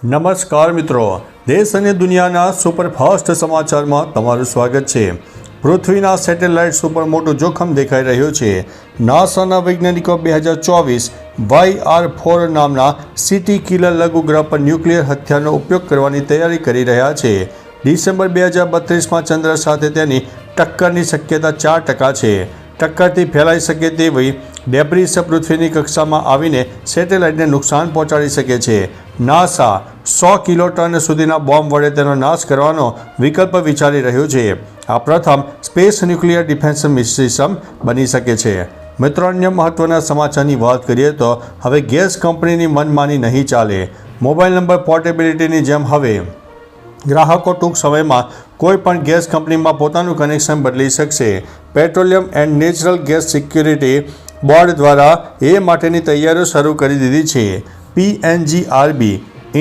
નમસ્કાર મિત્રો, દેશ અને દુનિયાના સુપરફાસ્ટ સમાચારમાં તમારું સ્વાગત છે। પૃથ્વીના સેટેલાઇટ્સ ઉપર મોટું જોખમ દેખાઈ રહ્યું છે। નાસાના વૈજ્ઞાનિકો 2024 YR4 નામના સિટી કિલર લઘુગ્રહ પર ન્યુક્લિયર હથિયારનો ઉપયોગ કરવાની તૈયારી કરી રહ્યા છે। ડિસેમ્બર 2032માં ચંદ્ર સાથે તેની ટક્કરની શક્યતા 4% છે। ટક્કરથી ફેલાઈ શકે તેવી ડેબ્રીસ પૃથ્વીની કક્ષામાં આવીને સેટેલાઇટને નુકસાન પહોંચાડી શકે છે। નાસા 100 કિલોટન સુધીના બોમ્બ વડે તેનો નાશ કરવાનો વિકલ્પ વિચારી રહ્યું છે। આ પ્રથમ સ્પેસ ન્યુક્લિયર ડિફેન્સ સિસ્ટમ બની શકે છે। મિત્રો, અન્ય મહત્વના સમાચારની વાત કરીએ તો હવે ગેસ કંપનીની મનમાની નહીં ચાલે। મોબાઈલ નંબર પોર્ટેબિલિટીની જેમ હવે ગ્રાહકો ટૂંક સમયમાં કોઈ પણ ગેસ કંપનીમાં પોતાનું કનેક્શન બદલી શકશે। Petroleum and natural gas security board દ્વારા એ માટેની તૈયારીઓ શરૂ કરી દીધી છે। PNGRB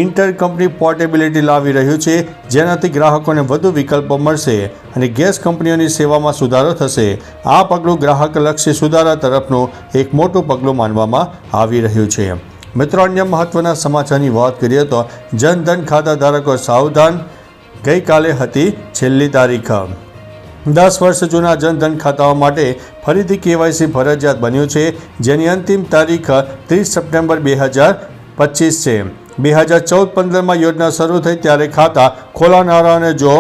ઇન્ટર કંપની પોર્ટેબિલિટી લાવી રહ્યું છે, જેનાથી ગ્રાહકોને વધુ વિકલ્પો મળશે અને ગેસ કંપનીઓની સેવામાં સુધારો થશે। આ પગલું ગ્રાહકલક્ષી સુધારા તરફનું એક મોટું પગલું માનવામાં આવી રહ્યું છે। મિત્રો, અન્ય મહત્વના સમાચારની વાત કરીએ તો જનધન ખાતા ધારકો સાવધાન। ગઈકાલે હતી છેલ્લી તારીખ। 10 વર્ષ જૂના જનધન ખાતાઓ માટે ફરીથી KYC ફરજિયાત બન્યું છે, જેની અંતિમ તારીખ 30 સપ્ટેમ્બર 2025 છે। 2014-15માં યોજના શરૂ થઈ ત્યારે ખાતા ખોલાવનારાઓને જો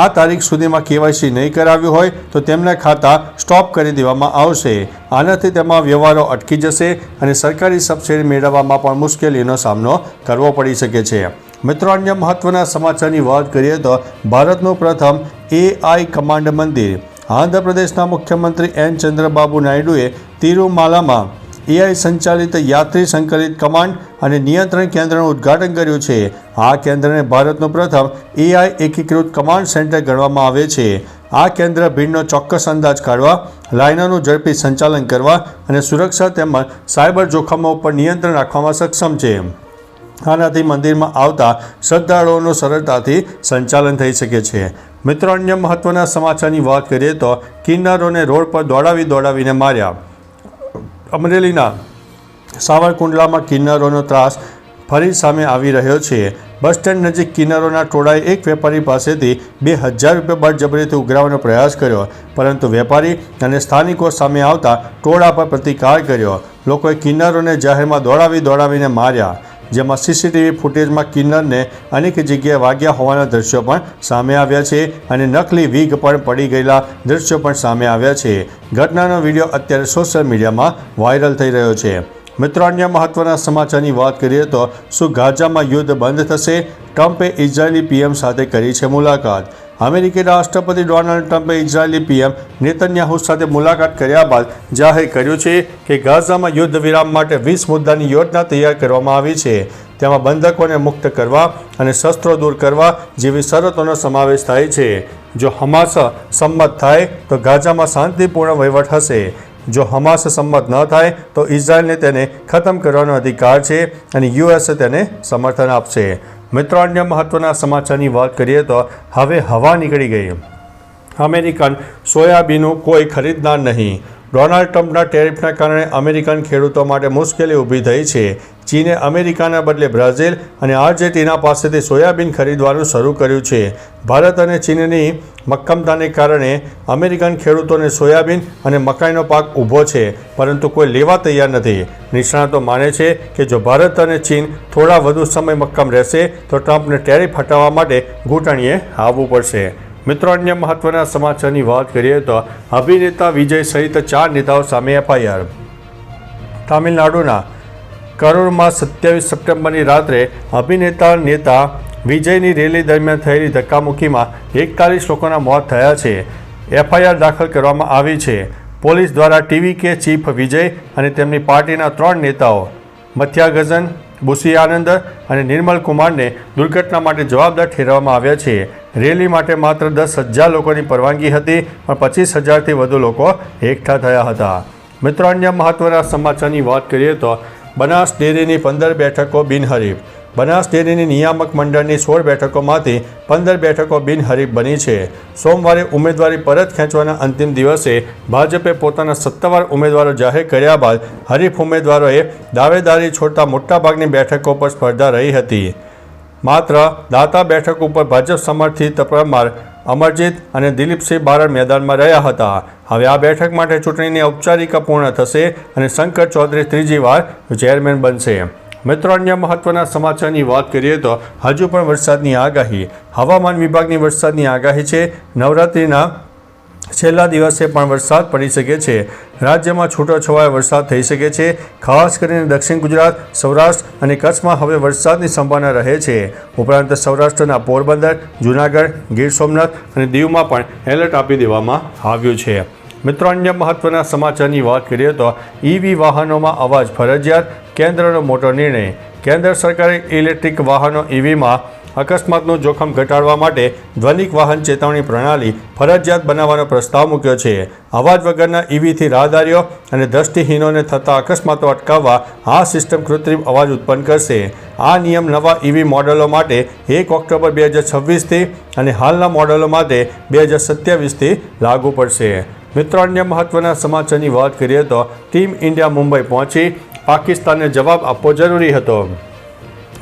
આ તારીખ સુધીમાં KYC નહીં કરાવ્યું હોય તો તેમના ખાતા સ્ટોપ કરી દેવામાં આવશે। આનાથી તેમાં વ્યવહારો અટકી જશે અને સરકારી સબસિડી મેળવવામાં પણ મુશ્કેલીનો સામનો કરવો પડી શકે છે। મિત્રો, અન્ય મહત્વના સમાચારની વાત કરીએ તો ભારતનું પ્રથમ AI કમાન્ડ મંદિર। આંધ્રપ્રદેશના મુખ્યમંત્રી N. ચંદ્રબાબુ નાયડુએ તિરુમાલામાં AI સંચાલિત યાત્રી સંકલિત કમાન્ડ અને નિયંત્રણ કેન્દ્રનું ઉદ્ઘાટન કર્યું છે। આ કેન્દ્રને ભારતનું પ્રથમ AI એકીકૃત કમાન્ડ સેન્ટર ગણવામાં આવે છે। આ કેન્દ્ર ભીડનો ચોક્કસ અંદાજ કાઢવા, લાઇનોનું ઝડપી સંચાલન કરવા અને સુરક્ષા તેમજ સાયબર જોખમો ઉપર નિયંત્રણ રાખવામાં સક્ષમ છે। આનાથી મંદિરમાં આવતા શ્રદ્ધાળુઓનું સરળતાથી સંચાલન થઈ શકે છે। મિત્રો, અન્ય મહત્વના સમાચારની વાત કરીએ તો કિન્નરોને રોડ પર દોડાવીને માર્યા। અમરેલીના સાવરકુંડલામાં કિન્નરોનો ત્રાસ ફરી સામે આવી રહ્યો છે। બસ સ્ટેન્ડ નજીક કિન્નરોના ટોળાએ એક વેપારી પાસેથી 2000 રૂપિયા બળજબરીથી ઉઘરાવવાનો પ્રયાસ કર્યો, પરંતુ વેપારી અને સ્થાનિકો સામે આવતા ટોળા પર પ્રતિકાર કર્યો। લોકોએ કિન્નરોને જાહેરમાં દોડાવીને માર્યા, જેમાં CCTV ફૂટેજમાં કિન્નરને અનેક જગ્યાએ વાગ્યા હોવાના દ્રશ્યો પણ સામે આવ્યા છે અને નકલી વીગ પણ પડી ગયેલા દ્રશ્યો પણ સામે આવ્યા છે। ઘટનાનો વિડીયો અત્યારે સોશિયલ મીડિયામાં વાયરલ થઈ રહ્યો છે। મિત્રો, અન્ય મહત્વના સમાચારની વાત કરીએ તો શું ગાઝામાં યુદ્ધ બંધ થશે? ટ્રમ્પે ઇઝરાયેલી PM સાથે કરી છે મુલાકાત। અમેરિકી રાષ્ટ્રપતિ ડોનાલ્ડ ટ્રમ્પે ઇઝરાયેલી PM નેતન્યાહુ સાથે મુલાકાત કર્યા બાદ જાહેર કર્યું છે કે ગાઝામાં યુદ્ધ વિરામ માટે 20 મુદ્દાની યોજના તૈયાર કરવામાં આવી છે। તેમાં બંધકોને મુક્ત કરવા અને શસ્ત્રો દૂર કરવા જેવી શરતોનો સમાવેશ થાય છે। જો હમાસ સંમત થાય તો ગાઝામાં શાંતિપૂર્ણ વહીવટ હશે। જો હમાસ સંમત ન થાય તો ઇઝરાયેલને તેને ખતમ કરવાનો અધિકાર છે અને US તેને સમર્થન આપશે। મિત્રો, અન્ય મહત્વના સમાચારની વાત કરીએ તો હવે હવા નીકળી ગઈ। અમેરિકન સોયાબીનનું કોઈ ખરીદનાર નહીં। ડોનાલ્ડ ટ્રમ્પના ટેરિફના કારણે અમેરિકન ખેડૂતો માટે મુશ્કેલી ઊભી થઈ છે। ચીને અમેરિકાના બદલે બ્રાઝિલ અને આર્જેન્ટિના પાસેથી સોયાબીન ખરીદવાનું શરૂ કર્યું છે। ભારત અને ચીનની મક્કમતાને કારણે અમેરિકન ખેડૂતોને સોયાબીન અને મકાઈનો પાક ઊભો છે, પરંતુ કોઈ લેવા તૈયાર નથી। નિષ્ણાતો માને છે કે જો ભારત અને ચીન થોડા વધુ સમય મક્કમ રહેશે તો ટ્રમ્પને ટેરિફ હટાવવા માટે ઘૂંટણીએ આવવું પડશે। મિત્રો, અન્ય મહત્વના સમાચારની વાત કરીએ તો અભિનેતા વિજય સહિત 4 નેતાઓ સામે FIR। તામિલનાડુના કરૂરમાં 27 સપ્ટેમ્બરની રાત્રે અભિનેતા નેતા વિજયની રેલી દરમિયાન થયેલી ધક્કામુક્કીમાં 41 લોકોના મોત થયા છે। FIR દાખલ કરવામાં આવી છે। પોલીસ દ્વારા TVK ચીફ વિજય અને તેમની પાર્ટીના 3 નેતાઓ મથ્યાગઝન, બુસી આનંદ અને નિર્મલ કુમારને દુર્ઘટના માટે જવાબદાર ઠેરવવામાં આવ્યા છે। રેલી માટે માત્ર 10,000 લોકોની પરવાનગી હતી, પણ 25,000થી વધુ લોકો એકઠા થયા હતા। મિત્રો, અન્ય મહત્વના સમાચારની વાત કરીએ તો બનાસ ડેરીની 15 બેઠકો બિનહરીફ। બનાસ ડેરીની નિયામક મંડળની 16 બેઠકોમાંથી 15 બેઠકો બિનહરીફ બની છે। સોમવારે ઉમેદવારી પરત ખેંચવાના અંતિમ દિવસે ભાજપે પોતાના સત્તાવાર ઉમેદવારો જાહેર કર્યા બાદ હરીફ ઉમેદવારોએ દાવેદારી છોડતા મોટાભાગની બેઠકો પર સ્પર્ધા રહી હતી। માત્ર દાતા બેઠક ઉપર ભાજપ સમર્થિત પરમાર, અમરજીત અને દિલીપસિંહ બારડ મેદાનમાં રહ્યા હતા. હવે આ બેઠક માટે ચૂંટણીની ઔપચારિકતા પૂર્ણ થશે અને શંકર ચૌધરી ત્રીજી વાર ચેરમેન બનશે. મિત્રો, અન્ય મહત્વના સમાચારની વાત કરીએ તો હજુ પણ વરસાદની આગાહી. હવામાન વિભાગની વરસાદની આગાહી છે. નવરાત્રિના છેલ્લા દિવસે પણ વરસાદ પડી શકે છે. રાજ્યમાં છૂટોછવાયો વરસાદ થઈ શકે છે. ખાસ કરીને દક્ષિણ ગુજરાત, સૌરાષ્ટ્ર અને કચ્છમાં હવે વરસાદની સંભાવના રહે છે. ઉપરાંત સૌરાષ્ટ્રના પોરબંદર, જૂનાગઢ, ગીર સોમનાથ અને દીવમાં પણ એલર્ટ આપી દેવામાં આવ્યું છે. મિત્રો, અન્ય મહત્વના સમાચારની વાત કરીએ તો ઈવી વાહનોમાં અવાજ ફરજિયાત. કેન્દ્રનો મોટો નિર્ણય. કેન્દ્ર સરકારે ઇલેક્ટ્રિક વાહનો ઈવીમાં અકસ્માતનું જોખમ ઘટાડવા માટે ધ્વનિક વાહન ચેતવણી પ્રણાલી ફરજિયાત બનાવવાનો પ્રસ્તાવ મૂક્યો છે. અવાજ વગરના ઈવીથી રાહદારીઓ અને દ્રષ્ટિહીનોને થતા અકસ્માતો અટકાવવા આ સિસ્ટમ કૃત્રિમ અવાજ ઉત્પન્ન કરશે. આ નિયમ નવા ઈવી મોડેલો માટે 1 ઓક્ટોબર 2026થી અને હાલના મોડેલો માટે 2027થી લાગુ પડશે. મિત્રો, અન્ય મહત્વના સમાચારની વાત કરીએ તો ટીમ ઇન્ડિયા મુંબઈ પહોંચી. પાકિસ્તાનને જવાબ આપવો જરૂરી હતો.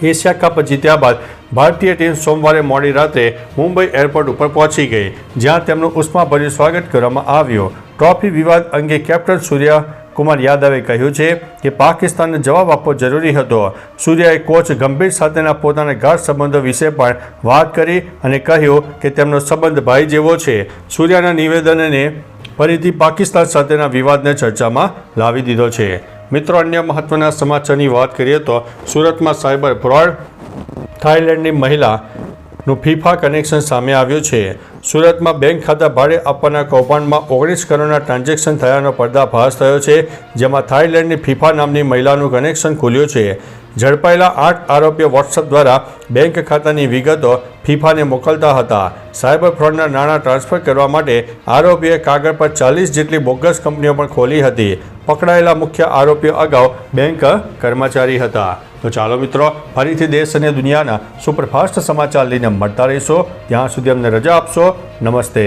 એશિયા કપ જીત્યા બાદ ભારતીય ટીમ સોમવારે મોડી રાત્રે મુંબઈ એરપોર્ટ ઉપર પહોંચી ગઈ, જ્યાં તેમનું ઉષ્માભર્યું સ્વાગત કરવામાં આવ્યું. ટ્રોફી વિવાદ અંગે કેપ્ટન સૂર્યકુમાર યાદવે કહ્યું છે કે પાકિસ્તાનને જવાબ આપવો જરૂરી હતો. સૂર્યાએ કોચ ગંભીર સાથેના પોતાના ગાઢ સંબંધો વિશે પણ વાત કરી અને કહ્યું કે તેમનો સંબંધ ભાઈ જેવો છે. સૂર્યાના નિવેદનને ફરીથી પાકિસ્તાન સાથેના વિવાદને ચર્ચામાં લાવી દીધો છે. મિત્રો, અન્ય મહત્વના સમાચારની વાત કરીએ તો સુરતમાં સાયબર ફ્રોડ. થાઇલેન્ડની મહિલાનું ફીફા કનેક્શન સામે આવ્યું છે. સુરતમાં બેંક ખાતા ભાડે આપવાના કૌભાંડમાં 19 કરોડના ટ્રાન્ઝેક્શન થયાનો પર્દાફાશ થયો છે, જેમાં થાઇલેન્ડની ફીફા નામની મહિલાનું કનેક્શન ખુલ્યું છે. ઝડપાયેલા 8 આરોપીઓ વોટ્સઅપ દ્વારા બેંક ખાતાની વિગતો ફીફાને મોકલતા હતા. સાયબર ફ્રોડના નાણાં ટ્રાન્સફર કરવા માટે આરોપીએ કાગળ પર 40 જેટલી બોગસ કંપનીઓ પણ ખોલી હતી. પકડાયેલા મુખ્ય આરોપીઓ અગાઉ બેંક કર્મચારી હતા. તો ચાલો મિત્રો, ફરીથી દેશ અને દુનિયાના સુપરફાસ્ટ સમાચાર લઈને મળતા રહીશો. ત્યાં સુધી અમને રજા આપશો. નમસ્તે.